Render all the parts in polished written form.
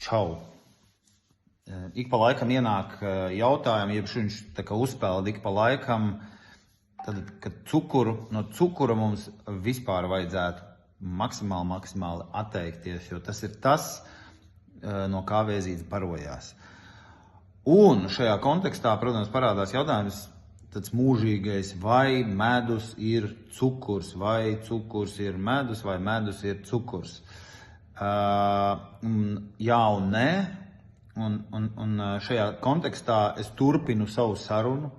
Čau. Ik pa laikam ienāk jautājumi, jeb viņš tā kā uzpeld ik pa laikam, tad, ka no cukura mums vispār vajadzētu maksimāli atteikties, jo tas ir tas, no kā vēzīts barojās. Un šajā kontekstā, protams, parādās jautājums tāds mūžīgais, vai medus ir cukurs, vai cukurs ir medus, vai medus ir cukurs. Jā un nē, un šajā kontekstā es turpinu sarunu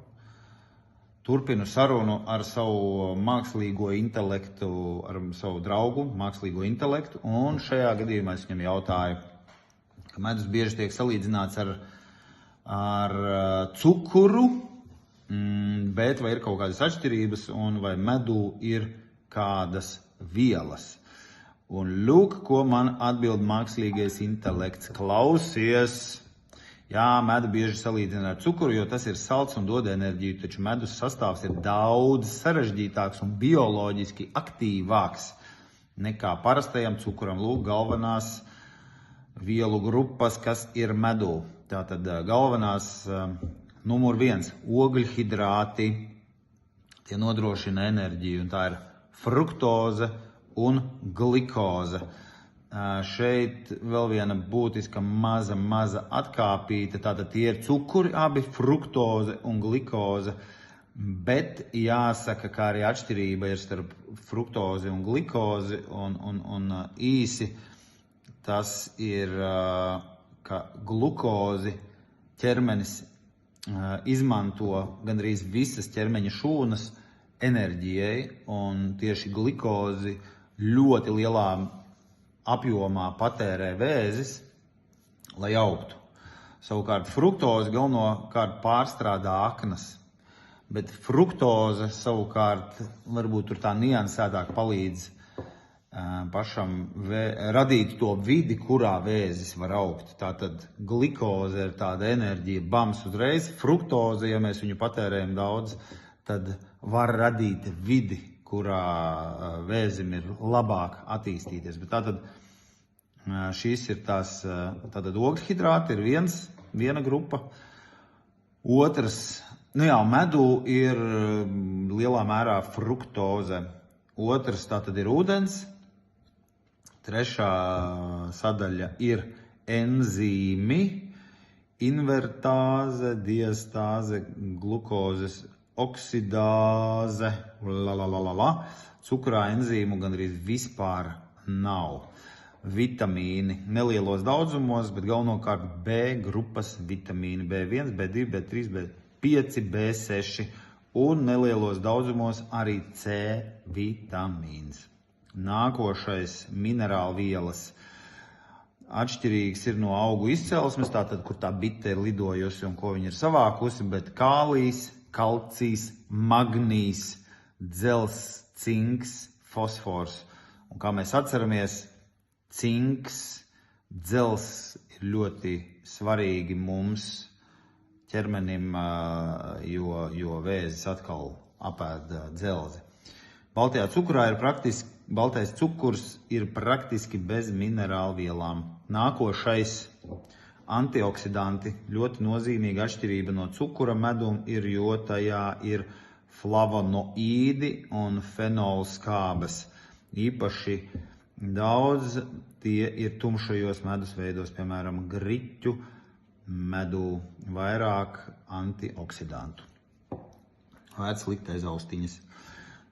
ar savu mākslīgo intelektu, ar savu draugu mākslīgo intelektu, un šajā gadījumā es viņam jautāju, ka medus bieži tiek salīdzināts ar cukuru, bet vai ir kaut kādas atšķirības, un vai medū ir kādas vielas. Un lūk, ko man atbild mākslīgais intelekts. Klausies! Jā, medu bieži salīdzina ar cukuru, jo tas ir salds un dod enerģiju, taču medus sastāvs ir daudz sarežģītāks un bioloģiski aktīvāks nekā parastajam cukuram. Lūk, galvenās vielu grupas, kas ir medū. Tātad galvenās numur 1 - ogļhidrāti, tie nodrošina enerģiju, un tā ir fruktoze un glikoze. Šeit vēl viena būtiska maza atkāpīte, tātad tie ir cukuri, abi fruktoze un glikoze, bet jāsaka, ka arī atšķirība ir starp fruktozi un glikozi, un īsi tas ir, ka glukozi ķermenis izmanto gandrīz visas ķermeņa šūnas enerģijai, un tieši glikozi ļoti lielā apjomā patērē vēzis, lai augtu. Savukārt fruktoze galvenokārt pārstrādā aknas, bet fruktoze savukārt varbūt tur tā niansētāk palīdz pašam radīt to vidi, kurā vēzis var augt. Tātad glikoze ir tāda enerģija, bams uzreiz. Fruktoze, ja mēs viņu patērējam daudz, tad var radīt vidi, kurā vēzim ir labāk attīstīties. Bet tātad šīs ir tās, tātad ogļhidrāti ir viena grupa. Otrs, medū ir lielā mērā fruktoze. Otrs tātad ir ūdens. Trešā sadaļa ir enzīmi, invertāze, diastāze, glukozes oksidāze, Cukurā enzīmu gandrīz vispār nav. Vitamīni nelielos daudzumos, bet galvenokārt B grupas vitamīni B1, B2, B3, B5, B6 un nelielos daudzumos arī C vitamīns. Nākošais minerālvielas atšķirīgs ir no augu izcelsmes, tātad, kur tā bite ir lidojusi un ko viņa ir savākusi, bet kālijs, kalcijs, magnijs, dzels, cinks, fosfors. Un kā mēs atceramies, cinks, dzels ir ļoti svarīgi mums ķermenim, jo vēzis atkal apēd dzelzi. Baltais cukurs ir praktiski bez minerālvielām. Nākošais antioksidanti, ļoti nozīmīga atšķirība no cukura medum ir, jo tajā ir flavonoīdi un fenolskābes. Īpaši daudz tie ir tumšajos medus veidos, piemēram, griķu medū, vairāk antioksidantu. Vērts likt aiz austiņas.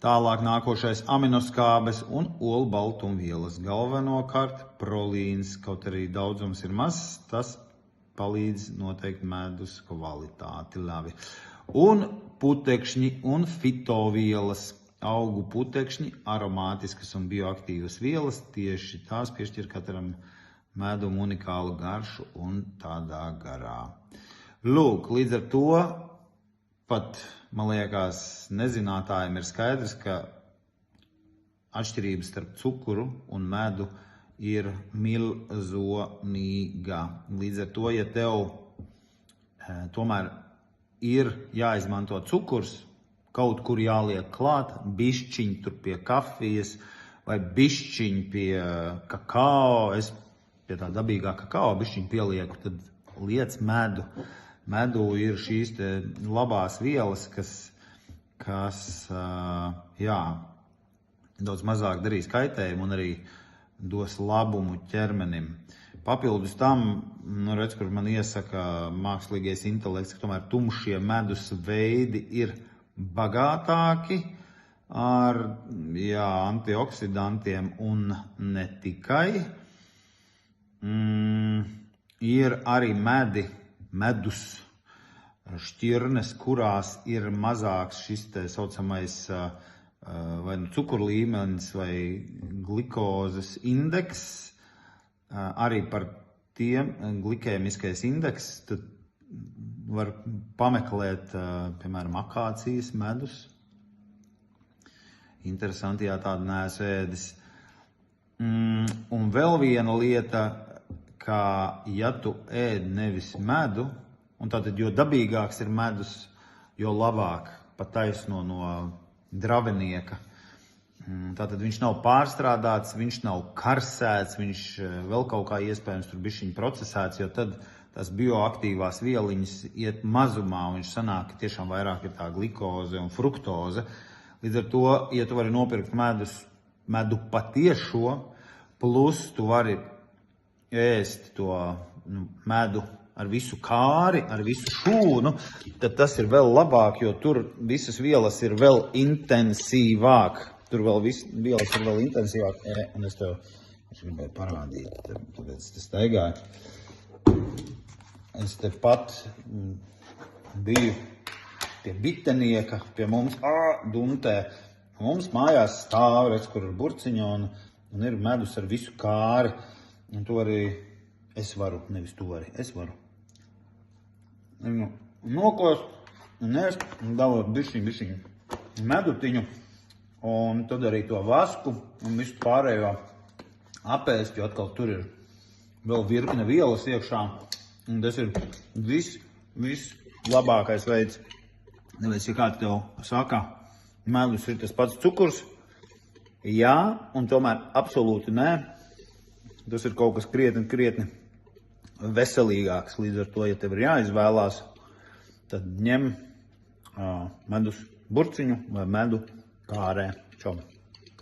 Tālāk nākošais aminoskābes un olbaltumvielas. Galvenokārt prolīns, kaut arī daudzums ir mazs, tas palīdz noteikt medus kvalitāti labi. Un putekšņi un fitovielas. Augu putekšņi, aromātiskas un bioaktīvas vielas, tieši tās piešķir katram medum unikālu garšu un tādā garā. Lūk, līdz ar to pat, man liekas, nezinātājiem ir skaidrs, ka atšķirības starp cukuru un medu ir milzonīga. Līdz ar to, ja tev tomēr ir jāizmanto cukurs, kaut kur jāliek klāt, bišķiņ tur pie kafijas vai bišķiņ pie kakao, es pie tā dabīgā kakao bišķiņ pielieku, tad liec medu. Medū ir šīs te labās vielas, kas daudz mazāk darīs kaitējumu un arī dos labumu ķermenim. Papildus tam, redz, kur man iesaka mākslīgais intelekts, ka tomēr tumšie medus veidi ir bagātāki ar antioksidantiem un ne tikai. Ir arī medus šķirnes, kurās ir mazāks šis te saucamais vai nu cukuru līmenis vai glikozes indeks. Arī par tiem glikēmiskais indeks, tad var pameklēt, piemēram, akācijas medus. Interesanti, jā, tādu neesmu ēdis. Un vēl viena lieta, ka ja tu ēd nevis medu, un tātad, jo dabīgāks ir medus, jo labāk, pa taisno no dravenieka. Tātad viņš nav pārstrādāts, viņš nav karsēts, viņš vēl kaut kā iespējams tur bišķiņ procesēts, jo tad tās bioaktīvās vieliņas iet mazumā, un viņš sanāk, ka tiešām vairāk ir tā glikoze un fruktoze. Līdz ar to, ja tu vari nopirkt medu patiešo, plus tu vari ēst to medu ar visu kāri, ar visu šūnu, tad tas ir vēl labāk, jo tur visas vielas ir vēl intensīvāk. Tur vēl vielas ir vēl intensīvāk. Un es gribēju parādīt, tāpēc es staigāju. Es te pat biju pie bitenieka, pie mums Duntē. Mums mājās stāv, redz, kur ir burciņa un ir medus ar visu kāri. Un to arī es varu, nevis tu vari, es varu. Nokost un ēst un dalot bišķiņu medutiņu. Un tad arī to vasku un visu pārējo apēst, jo atkal tur ir vēl virkne vielas iekšā. Un tas ir viss labākais veids. Nevis, ja kāds tev saka, medus ir tas pats cukurs. Jā, un tomēr absolūti nē. Tas ir kaut kas krietni veselīgāks. Līdz ar to, ja tev ir jāizvēlās, tad ņem medus burciņu vai medu kārē. Čau!